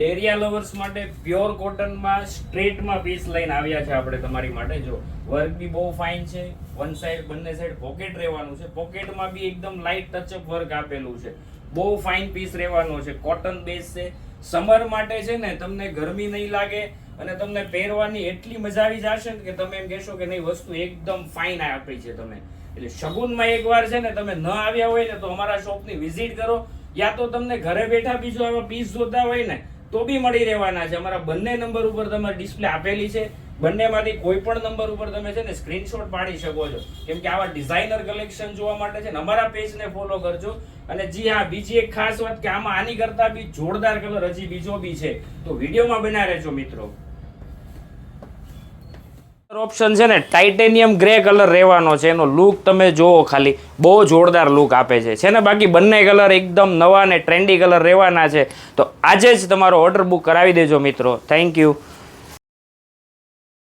Area lovers માટે pure કોટનમાં સ્ટ્રેટમાં piece લઈને આવ્યા છે આપણે તમારી માટે. જો વર્ક બી બહુ ફાઇન છે, વન સાઈડ બંને સાઈડ પોકેટ રહેવાનું છે, પોકેટમાં બી એકદમ લાઇટ ટચઅપ વર્ક આપેલું છે, બહુ ફાઇન પીસ રહેવાનો છે, કોટન બેઝ છે. સમર માટે છે ને તમને ગરમી નહીં લાગે અને તમને પહેરવાની એટલી મજા આવી જશે ને કે તમે એમ કહેશો કે નહીં વસ્તુ એકદમ ફાઇન આપી છે તમે. એટલે શગુનમાં એકવાર છે ને તમે ન આવ્યા હોય ને તો અમારા શોપની વિઝિટ કરો, યા તો તમને ઘરે બેઠા બીજો આવા પીસ જોતા હોય ને તો બી મળી રહેવાના છે. અમારા બંને નંબર ઉપર તમારે ડિસ્પ્લે આપેલી છે, બંનેમાંથી કોઈ પણ નંબર ઉપર તમે છે ને સ્ક્રીનશોટ પાડી શકો છો. કેમ કે આવા ડિઝાઇનર કલેક્શન જોવા માટે છે ને અમારા પેજને ફોલો કરજો. અને જી હા, બીજી એક ખાસ વાત કે આમાં આની કરતા બી જોરદાર કલર હજી બીજો બી છે, તો વિડીયોમાં બના રહેજો મિત્રો. ઓપ્શન છે ને ટાઇટેનિયમ ગ્રે કલર રહેવાનો છે, એનો લુક તમે જોવો ખાલી, બહુ જોરદાર લુક આપે છે ને. બાકી બંને કલર એકદમ નવા ને ટ્રેન્ડી કલર રહેવાના છે, તો આજે જ તમારો ઓર્ડર બુક કરાવી દેજો મિત્રો. Thank you.